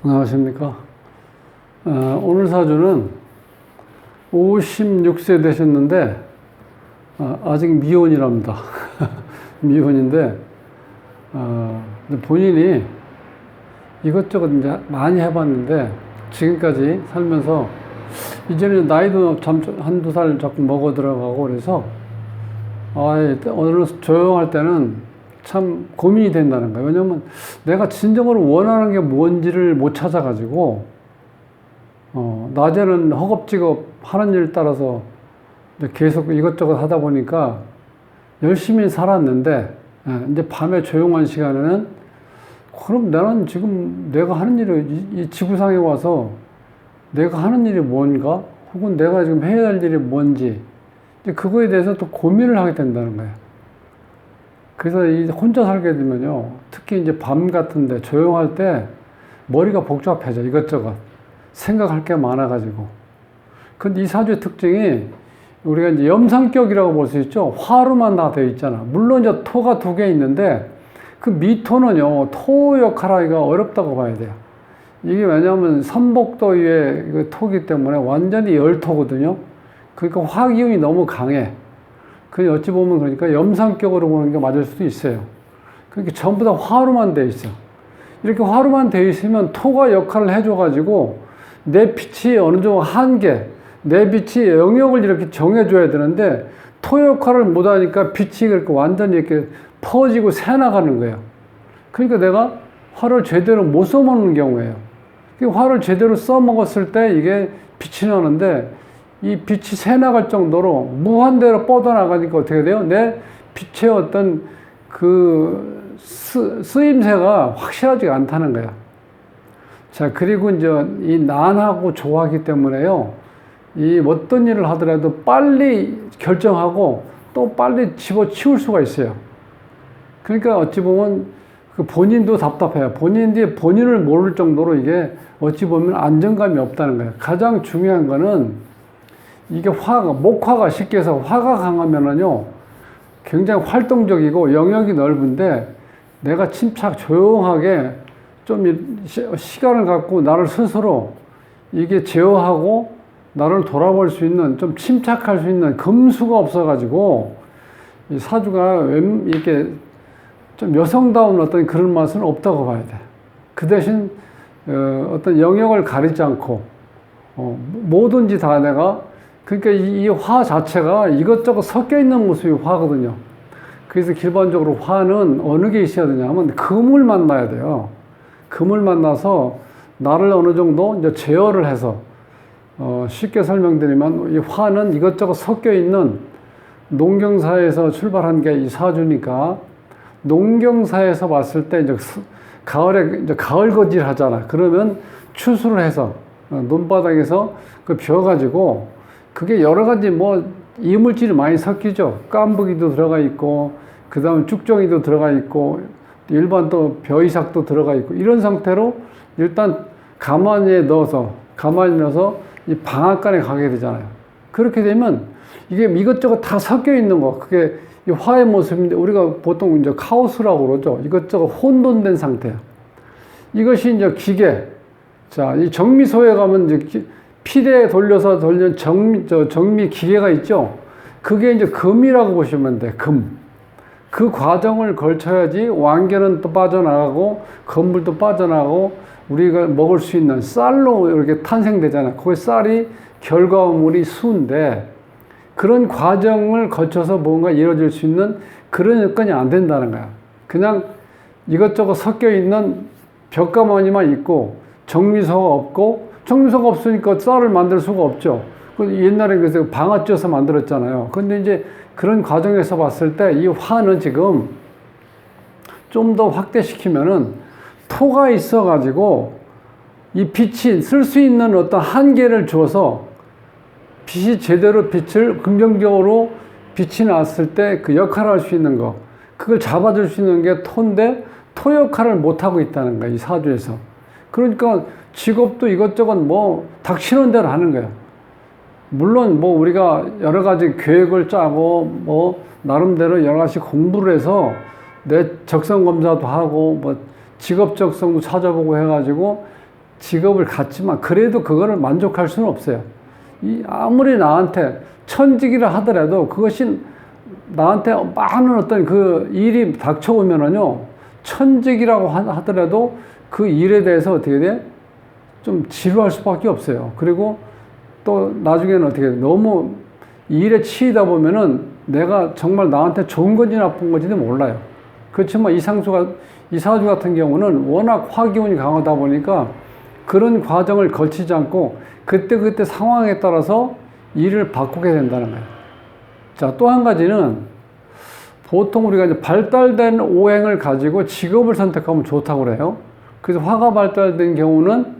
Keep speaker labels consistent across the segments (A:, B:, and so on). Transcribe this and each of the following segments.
A: 안녕하십니까. 오늘 사주는 56세 되셨는데, 아직 미혼이랍니다. 미혼인데, 본인이 이것저것 이제 많이 해봤는데, 지금까지 살면서, 이제는 나이도 참 한두 살 자꾸 먹어 들어가고 그래서, 어느 조용할 때는 참 고민이 된다는 거예요. 왜냐면 내가 진정으로 원하는 게 뭔지를 못 찾아가지고, 낮에는 허겁지겁 하는 일 따라서 계속 이것저것 하다 보니까 열심히 살았는데, 이제 밤에 조용한 시간에는 그럼 나는 지금 내가 하는 일을 이 지구상에 와서 내가 하는 일이 뭔가? 혹은 내가 지금 해야 할 일이 뭔지, 그거에 대해서 또 고민을 하게 된다는 거예요. 그래서 이 혼자 살게 되면요, 특히 이제 밤 같은데 조용할 때 머리가 복잡해져. 이것저것 생각할 게 많아가지고. 근데 이 사주의 특징이 우리가 이제 염상격이라고 볼 수 있죠. 화로만 다 되어 있잖아. 물론 이제 토가 두 개 있는데 그 미토는요, 토 역할하기가 어렵다고 봐야 돼요. 이게 왜냐하면 삼복도 위에 그 토기 때문에 완전히 열토거든요. 그러니까 화기운이 너무 강해. 그 어찌 보면 그러니까 염상격으로 보는 게 맞을 수도 있어요. 그러니까 전부 다 화로만 돼 있어. 이렇게 화로만 돼 있으면 토가 역할을 해줘가지고 내 빛이 어느 정도 한계, 내 빛이 영역을 이렇게 정해줘야 되는데 토 역할을 못하니까 빛이 그렇게 완전히 이렇게 퍼지고 새나가는 거예요. 그러니까 내가 화를 제대로 못 써먹는 경우예요. 화를 제대로 써먹었을 때 이게 빛이 나는데 이 빛이 새나갈 정도로 무한대로 뻗어나가니까 어떻게 돼요? 내 빛의 어떤 그 쓰임새가 확실하지가 않다는 거야. 자, 그리고 이제 이 난하고 조하기 때문에요, 이 어떤 일을 하더라도 빨리 결정하고 또 빨리 집어치울 수가 있어요. 그러니까 어찌 보면 그 본인도 답답해요. 본인이 본인을 모를 정도로 이게 어찌 보면 안정감이 없다는 거예요. 가장 중요한 거는 이게 목화가 쉽게 해서 화가 강하면은요, 굉장히 활동적이고 영역이 넓은데 내가 침착 조용하게 좀 시간을 갖고 나를 스스로 이게 제어하고 나를 돌아볼 수 있는, 좀 침착할 수 있는 금수가 없어가지고 이 사주가 이렇게 좀 여성다운 어떤 그런 맛은 없다고 봐야 돼. 그 대신 어떤 영역을 가리지 않고 뭐든지 다 내가, 그러니까 이 화 자체가 이것저것 섞여 있는 모습이 화거든요. 그래서 기본적으로 화는 어느 게 있어야 되냐 하면 금을 만나야 돼요. 금을 만나서 나를 어느 정도 이제 제어를 해서, 쉽게 설명드리면 이 화는 이것저것 섞여 있는 농경사에서 출발한 게 이 사주니까, 농경사에서 봤을 때 이제 가을에 이제 가을 거질 하잖아. 그러면 추수를 해서 논바닥에서 그 벼가지고 그게 여러 가지 뭐 이물질이 많이 섞이죠. 깐부기도 들어가 있고, 그 다음에 쭉정이도 들어가 있고, 일반 또 벼이삭도 들어가 있고, 이런 상태로 일단 가마니에 넣어서 이 방앗간에 가게 되잖아요. 그렇게 되면 이게 이것저것 다 섞여 있는 거, 그게 이 화의 모습인데 우리가 보통 이제 카오스라고 그러죠. 이것저것 혼돈된 상태야. 이것이 이제 기계. 자, 이 정미소에 가면 이제 피대에 돌려서 돌리는 정미 기계가 있죠. 그게 이제 금이라고 보시면 돼. 금. 그 과정을 거쳐야지 왕겨는 또 빠져나가고 건물도 빠져나가고 우리가 먹을 수 있는 쌀로 이렇게 탄생되잖아요. 그 쌀이 결과물이 수인데 그런 과정을 거쳐서 뭔가 이루어질 수 있는 그런 여건이 안 된다는 거야. 그냥 이것저것 섞여 있는 벽가마니만 있고 정미소가 없고, 정미소가 없으니까 쌀을 만들 수가 없죠. 옛날에 그래서 방아 찧어서 만들었잖아요. 근데 이제 그런 과정에서 봤을 때 이 화는 지금 좀 더 확대시키면은 토가 있어가지고 이 빛이 쓸 수 있는 어떤 한계를 줘서 빛이 제대로 빛을 긍정적으로 빛이 났을 때 그 역할을 할 수 있는 거, 그걸 잡아줄 수 있는 게 토인데 토 역할을 못하고 있다는 거야, 이 사주에서. 그러니까 직업도 이것저것 뭐 닥치는 대로 하는 거야. 물론 뭐 우리가 여러 가지 계획을 짜고 뭐 나름대로 여러 가지 공부를 해서 내 적성 검사도 하고 뭐 직업 적성도 찾아보고 해가지고 직업을 갖지만 그래도 그거를 만족할 수는 없어요. 아무리 나한테 천직이라 하더라도 그것이 나한테 많은 어떤 그 일이 닥쳐오면은요, 천직이라고 하더라도 그 일에 대해서 어떻게 돼? 좀 지루할 수밖에 없어요. 그리고 또 나중에는 어떻게 돼? 너무 일에 치이다 보면은 내가 정말 나한테 좋은 건지 나쁜 건지도 몰라요. 그렇지만 이 사주 같은 경우는 워낙 화기운이 강하다 보니까 그런 과정을 거치지 않고 그때 상황에 따라서 일을 바꾸게 된다는 거예요. 자, 또 한 가지는 보통 우리가 이제 발달된 오행을 가지고 직업을 선택하면 좋다고 그래요. 그래서 화가 발달된 경우는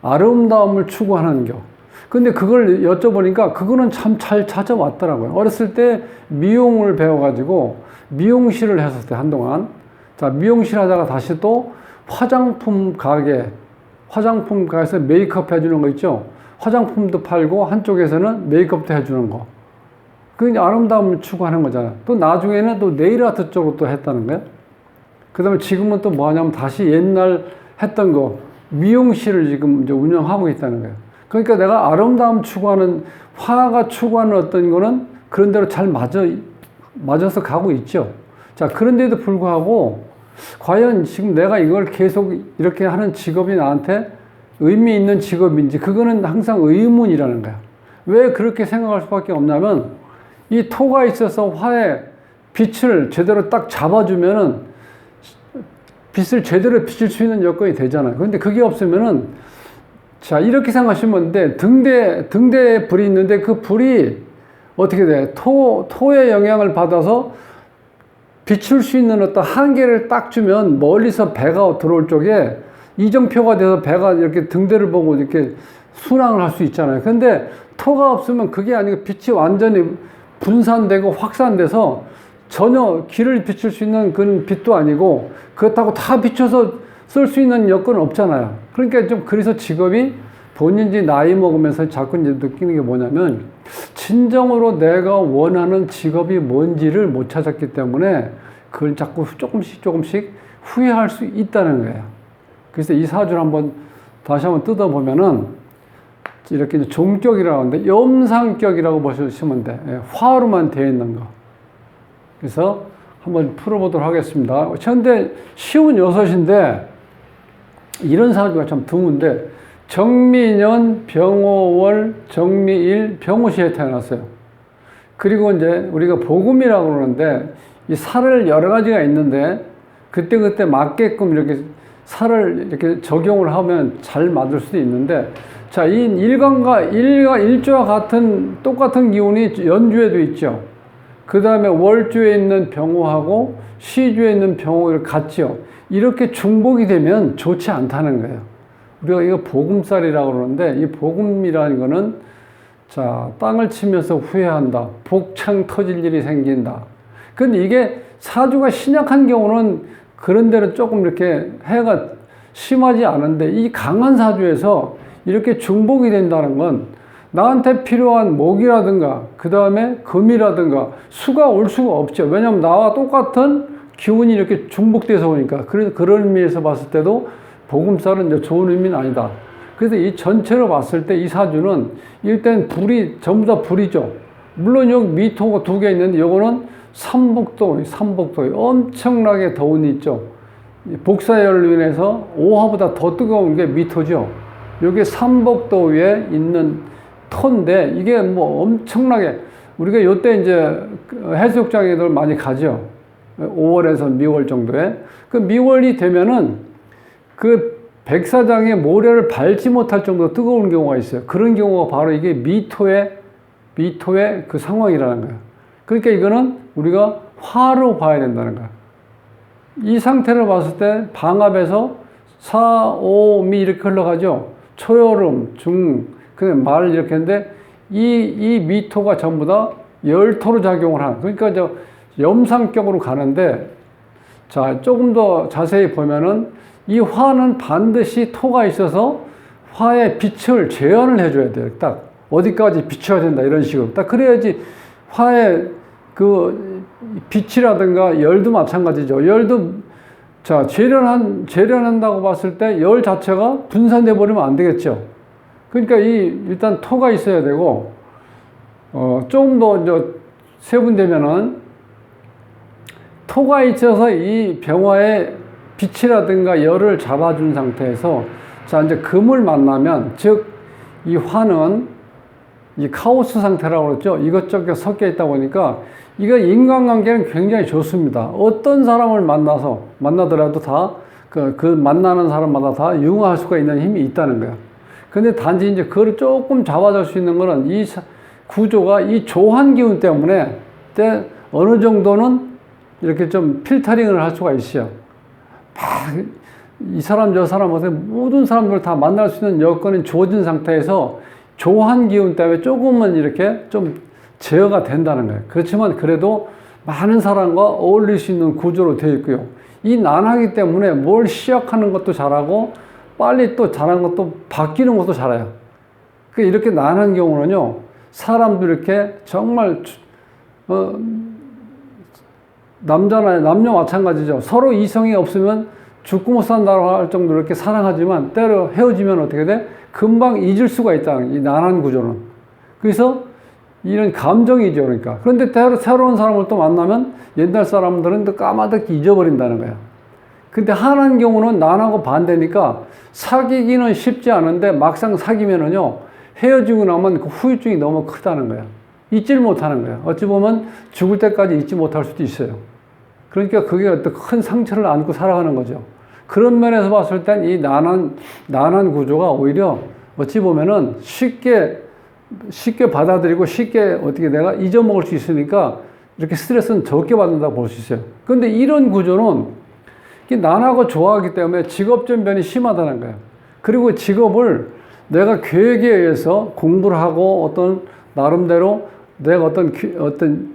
A: 아름다움을 추구하는 경. 근데 그걸 여쭤보니까 그거는 참 잘 찾아왔더라고요. 어렸을 때 미용을 배워가지고 미용실을 했었을 때 한동안. 자, 미용실 하다가 다시 또 화장품 가게에서 메이크업 해주는 거 있죠? 화장품도 팔고 한쪽에서는 메이크업도 해주는 거. 그게 아름다움을 추구하는 거잖아요. 또 나중에는 또 네일 아트 쪽으로 또 했다는 거예요. 그 다음에 지금은 또 뭐 하냐면 다시 옛날 했던 거, 미용실을 지금 이제 운영하고 있다는 거예요. 그러니까 내가 아름다움 추구하는, 화가 추구하는 어떤 거는 그런 대로 잘 맞아서 가고 있죠. 자, 그런데도 불구하고, 과연 지금 내가 이걸 계속 이렇게 하는 직업이 나한테 의미 있는 직업인지, 그거는 항상 의문이라는 거야. 왜 그렇게 생각할 수밖에 없냐면, 이 토가 있어서 화에 빛을 제대로 딱 잡아주면은, 빛을 제대로 비칠 수 있는 여건이 되잖아요. 그런데 그게 없으면은, 자, 이렇게 생각하시면 돼. 등대에 불이 있는데 그 불이 어떻게 돼? 토의 영향을 받아서 비출 수 있는 어떤 한계를 딱 주면 멀리서 배가 들어올 쪽에 이정표가 돼서 배가 이렇게 등대를 보고 이렇게 순항을 할 수 있잖아요. 근데 토가 없으면 그게 아니고 빛이 완전히 분산되고 확산돼서 전혀 길을 비출 수 있는 그런 빛도 아니고 그렇다고 다 비춰서 쓸 수 있는 여건은 없잖아요. 그러니까 좀 그래서 직업이 본인이 나이 먹으면서 자꾸 이제 느끼는 게 뭐냐면 진정으로 내가 원하는 직업이 뭔지를 못 찾았기 때문에 그걸 자꾸 조금씩 후회할 수 있다는 거예요. 그래서 이 사주를 다시 한번 뜯어보면은 이렇게 이제 종격이라고 하는데 염상격이라고 보시면 돼. 화로만 되어 있는 거. 그래서 한번 풀어보도록 하겠습니다. 현재 쉬운 6인데 이런 사주가 참 드문데 정미년, 병호월, 정미일, 병호시에 태어났어요. 그리고 이제 우리가 복음이라고 그러는데 이 살을 여러 가지가 있는데 그때 맞게끔 이렇게 살을 이렇게 적용을 하면 잘 맞을 수도 있는데 자, 이 일주와 같은 똑같은 기운이 연주에도 있죠. 그 다음에 월주에 있는 병호하고 시주에 있는 병호를 같죠. 이렇게 중복이 되면 좋지 않다는 거예요. 우리가 이거 복음살이라고 그러는데 이 복음이라는 거는 자, 땅을 치면서 후회한다. 복창 터질 일이 생긴다. 근데 이게 사주가 신약한 경우는 그런 데는 조금 이렇게 해가 심하지 않은데 이 강한 사주에서 이렇게 중복이 된다는 건 나한테 필요한 목이라든가 그 다음에 금이라든가 수가 올 수가 없죠. 왜냐하면 나와 똑같은 기운이 이렇게 중복돼서 오니까. 그래서 그런 의미에서 봤을 때도 복음살은 이제 좋은 의미는 아니다. 그래서 이 전체로 봤을 때 이 사주는 일단 불이 전부 다 불이죠. 물론 여기 미토가 2개 있는데 요거는 삼복도 엄청나게 더운 있죠. 복사열로 인해서 오화보다 더 뜨거운 게 미토죠. 여기 삼복도에 있는 터인데 이게 뭐 엄청나게 우리가 요때 이제 해수욕장에들 많이 가죠. 5월에서 미월 정도에. 그 미월이 되면은 그 백사장의 모래를 밟지 못할 정도로 뜨거운 경우가 있어요. 그런 경우가 바로 이게 미토의 그 상황이라는 거예요. 그러니까 이거는 우리가 화로 봐야 된다는 거예요. 이 상태를 봤을 때 방압에서 사, 오, 미 이렇게 흘러가죠. 초여름, 중, 그냥 말 이렇게 했는데 이 미토가 전부 다 열토로 작용을 하는. 그러니까 염상격으로 가는데 자, 조금 더 자세히 보면은 이 화는 반드시 토가 있어서 화의 빛을 제한을 해줘야 돼요. 딱 어디까지 비춰야 된다 이런 식으로. 딱 그래야지 화의 그 빛이라든가 열도 마찬가지죠. 열도 자, 재련한다고 봤을 때 열 자체가 분산돼 버리면 안 되겠죠. 그러니까 일단 토가 있어야 되고, 조금 더 이제 세분되면은 토가 있어서 이 병화의 빛이라든가 열을 잡아준 상태에서, 자, 이제 금을 만나면, 즉, 이 화는 이 카오스 상태라고 그랬죠. 이것저것 섞여 있다 보니까, 이거 인간관계는 굉장히 좋습니다. 어떤 사람을 만나더라도 다, 그 만나는 사람마다 다 융화할 수가 있는 힘이 있다는 거예요. 근데 단지 이제 그걸 조금 잡아줄 수 있는 거는 이 구조가 이 조한 기운 때문에 어느 정도는 이렇게 좀 필터링을 할 수가 있어요. 이 사람 저 사람 모든 사람들 다 만날 수 있는 여건이 주어진 상태에서 조한 기운 때문에 조금은 이렇게 좀 제어가 된다는 거예요. 그렇지만 그래도 많은 사람과 어울릴 수 있는 구조로 되어 있고요. 이 난하기 때문에 뭘 시작하는 것도 잘하고 빨리 또 잘하는 것도 바뀌는 것도 잘해요. 이렇게 난한 경우는요, 사람도 이렇게 정말 남녀 마찬가지죠. 서로 이성이 없으면 죽고 못 산다고 할 정도로 이렇게 사랑하지만 때로 헤어지면 어떻게 돼? 금방 잊을 수가 있다는 이 난한 구조는. 그래서 이런 감정이죠, 그러니까. 그런데 때로 새로운 사람을 또 만나면 옛날 사람들은 또 까마득히 잊어버린다는 거야. 근데 한한 경우는 난하고 반대니까 사귀기는 쉽지 않은데 막상 사귀면은요, 헤어지고 나면 그 후유증이 너무 크다는 거야. 잊질 못하는 거야. 어찌 보면 죽을 때까지 잊지 못할 수도 있어요. 그러니까 그게 어떤 큰 상처를 안고 살아가는 거죠. 그런 면에서 봤을 땐 이 난한 구조가 오히려 어찌 보면은 쉽게 받아들이고 쉽게 어떻게 내가 잊어먹을 수 있으니까 이렇게 스트레스는 적게 받는다고 볼 수 있어요. 그런데 이런 구조는 난하고 좋아하기 때문에 직업 전변이 심하다는 거예요. 그리고 직업을 내가 계획에 의해서 공부를 하고 어떤 나름대로 내가 어떤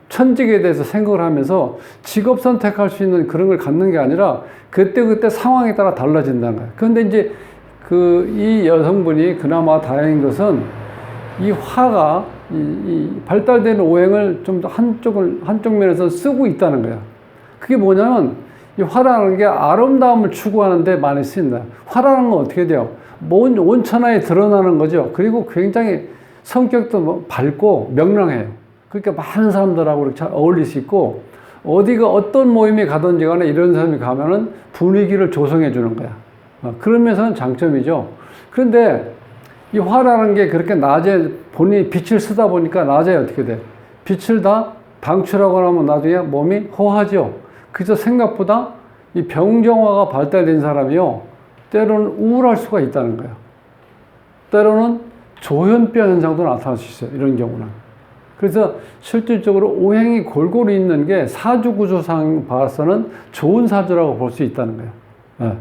A: 천직에 대해서 생각을 하면서 직업 선택할 수 있는 그런 걸 갖는 게 아니라 그때 상황에 따라 달라진다는 거예요. 그런데 이제 이 여성분이 그나마 다행인 것은 이 화가 이 발달되는 오행을 좀 더 한쪽 면에서 쓰고 있다는 거예요. 그게 뭐냐면 이 화라는 게 아름다움을 추구하는데 많이 쓰인다. 화라는 건 어떻게 돼요? 온천하에 드러나는 거죠. 그리고 굉장히 성격도 밝고 명랑해요. 그러니까 많은 사람들하고 이렇게 잘 어울릴 수 있고, 어디가 어떤 모임에 가든지 간에 이런 사람이 가면은 분위기를 조성해 주는 거야. 그런 면에서는 장점이죠. 그런데 이 화라는 게 그렇게 낮에 본인이 빛을 쓰다 보니까 낮에 어떻게 돼? 빛을 다 방출하고 나면 나중에 몸이 허하죠. 그래서 생각보다 이 병정화가 발달된 사람이요, 때로는 우울할 수가 있다는 거예요. 때로는 조현병 현상도 나타날 수 있어요. 이런 경우는. 그래서 실질적으로 오행이 골고루 있는 게 사주구조상 봐서는 좋은 사주라고 볼 수 있다는 거예요. 네.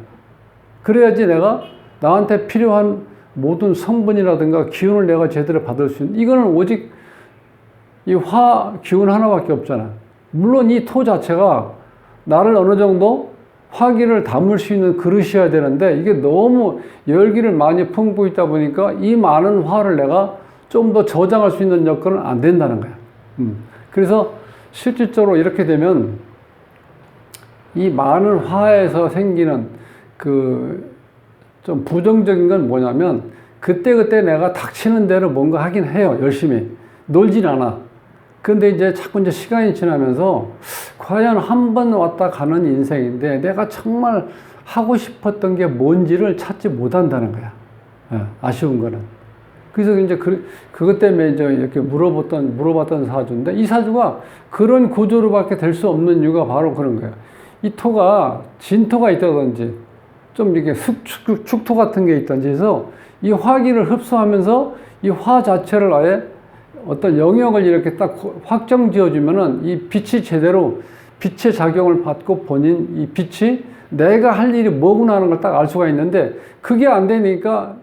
A: 그래야지 내가 나한테 필요한 모든 성분이라든가 기운을 내가 제대로 받을 수 있는, 이거는 오직 이 화 기운 하나밖에 없잖아. 물론 이 토 자체가 나를 어느 정도 화기를 담을 수 있는 그릇이어야 되는데, 이게 너무 열기를 많이 품고 있다 보니까 이 많은 화를 내가 좀 더 저장할 수 있는 여건은 안 된다는 거야. 그래서 실질적으로 이렇게 되면 이 많은 화에서 생기는 좀 부정적인 건 뭐냐면, 그때 내가 닥치는 대로 뭔가 하긴 해요. 열심히. 놀진 않아. 근데 이제 자꾸 이제 시간이 지나면서 과연 한 번 왔다 가는 인생인데 내가 정말 하고 싶었던 게 뭔지를 찾지 못한다는 거야. 아쉬운 거는. 그래서 이제 그것 때문에 이제 이렇게 물어봤던 사주인데, 이 사주가 그런 구조로밖에 될 수 없는 이유가 바로 그런 거예요. 이 토가 진토가 있다든지 좀 이렇게 축토 같은 게 있든지 해서 이 화기를 흡수하면서 이 화 자체를 아예 어떤 영역을 이렇게 딱 확정 지어주면은 이 빛이 제대로 빛의 작용을 받고 본인 이 빛이 내가 할 일이 뭐구나 하는 걸 딱 알 수가 있는데, 그게 안 되니까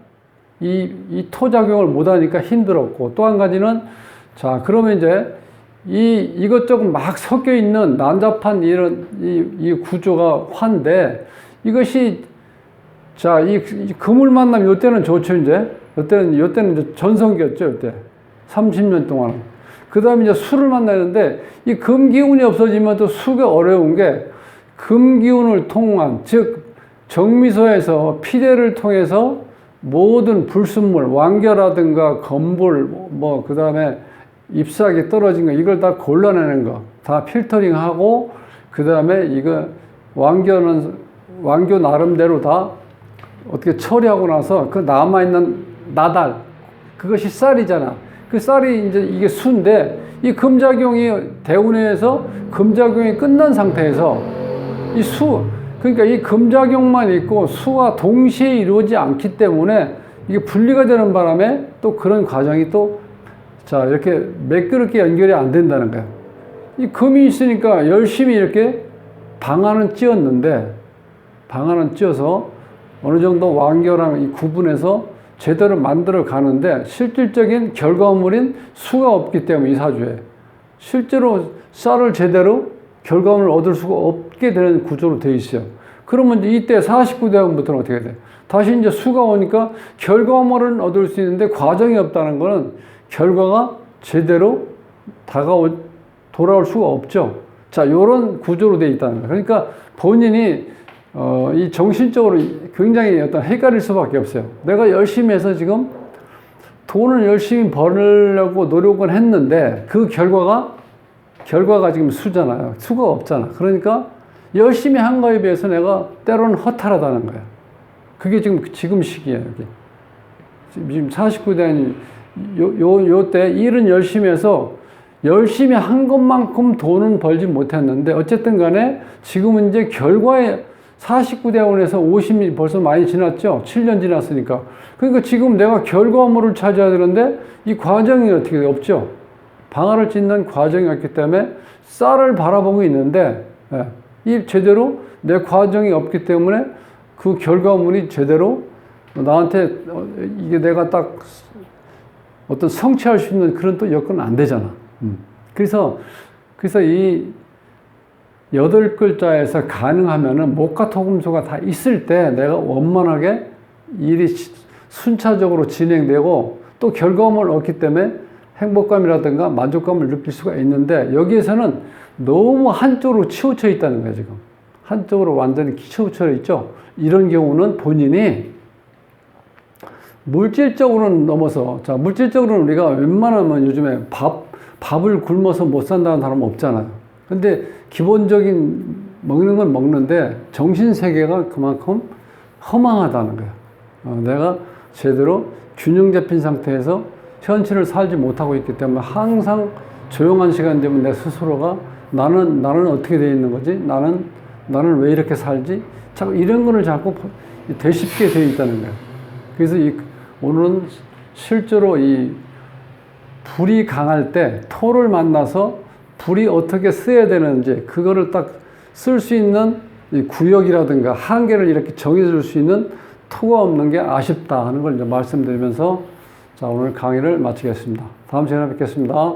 A: 이 토작용을 못 하니까 힘들었고, 또 한 가지는, 자, 그러면 이제 이것저것 막 섞여 있는 난잡한 이 구조가 화인데, 이것이, 자, 이 금을 만나면 요때는 좋죠, 이제. 요때는 이제 전성기였죠, 요때. 30년 동안. 그 다음에 이제 수를 만나는데, 이 금 기운이 없어지면 또 수가 어려운 게, 금기운을 통한, 즉 정미소에서 피대를 통해서 모든 불순물, 완겨라든가 건불, 뭐 그 다음에 잎사귀 떨어진 거 이걸 다 골라내는 거, 다 필터링하고 그 다음에 이거 완교 나름대로 다 어떻게 처리하고 나서 그 남아있는 나달, 그것이 쌀이잖아. 그 쌀이 이제 이게 수인데 이 금작용이 대운에서 금작용이 끝난 상태에서 이 수, 그러니까 이 금작용만 있고 수가 동시에 이루어지지 않기 때문에 이게 분리가 되는 바람에 또 그런 과정이 또 자, 이렇게 매끄럽게 연결이 안 된다는 거야. 이 금이 있으니까 열심히 이렇게 방안은 찧었는데, 방안은 찧어서 어느 정도 완결한 이 구분해서 제대로 만들어 가는데 실질적인 결과물인 수가 없기 때문에 이 사주에 실제로 쌀을 제대로 결과물을 얻을 수가 없게 되는 구조로 되어 있어요. 그러면 이제 이때 49대운부터는 어떻게 돼? 다시 이제 수가 오니까 결과물은 얻을 수 있는데 과정이 없다는 거는 결과가 제대로 돌아올 수가 없죠. 자, 요런 구조로 되어 있다는 거예요. 그러니까 본인이 이 정신적으로 굉장히 어떤 헷갈릴 수밖에 없어요. 내가 열심히 해서 지금 돈을 열심히 벌려고 노력은 했는데 그 결과가 지금 수잖아요. 수가 없잖아. 그러니까 열심히 한 거에 비해서 내가 때로는 허탈하다는 거야. 그게 지금 시기예요. 여기. 지금 49대는 요때 일은 열심히 해서 열심히 한 것만큼 돈은 벌지 못했는데 어쨌든 간에 지금은 이제 결과에 49대원에서 50이 벌써 많이 지났죠. 7년 지났으니까. 그러니까 지금 내가 결과물을 찾아야 되는데 이 과정이 어떻게 돼? 없죠. 방아를 찢는 과정이 없기 때문에 쌀을 바라보고 있는데 이 제대로 내 과정이 없기 때문에 그 결과물이 제대로 나한테 이게 내가 딱 어떤 성취할 수 있는 그런 또 여건은 안 되잖아. 그래서 이 8글자에서 가능하면은 목과 토금수가 다 있을 때 내가 원만하게 일이 순차적으로 진행되고 또 결과물을 얻기 때문에 행복감이라든가 만족감을 느낄 수가 있는데 여기에서는 너무 한쪽으로 치우쳐 있다는 거예요, 지금. 한쪽으로 완전히 치우쳐 있죠. 이런 경우는 본인이 물질적으로는 넘어서, 자, 물질적으로는 우리가 웬만하면 요즘에 밥을 굶어서 못 산다는 사람은 없잖아요. 근데 기본적인 먹는 건 먹는데 정신세계가 그만큼 허망하다는 거예요. 내가 제대로 균형 잡힌 상태에서 현실을 살지 못하고 있기 때문에 항상 조용한 시간 되면 내 스스로가 나는 어떻게 되어 있는 거지? 나는 왜 이렇게 살지? 자꾸 이런 거를 자꾸 되씹게 되어 있다는 거예요. 그래서 오늘은 실제로 이 불이 강할 때 토를 만나서 불이 어떻게 써야 되는지 그거를 딱 쓸 수 있는 구역이라든가 한계를 이렇게 정해줄 수 있는 토가 없는 게 아쉽다 하는 걸 이제 말씀드리면서 자, 오늘 강의를 마치겠습니다. 다음 시간에 뵙겠습니다.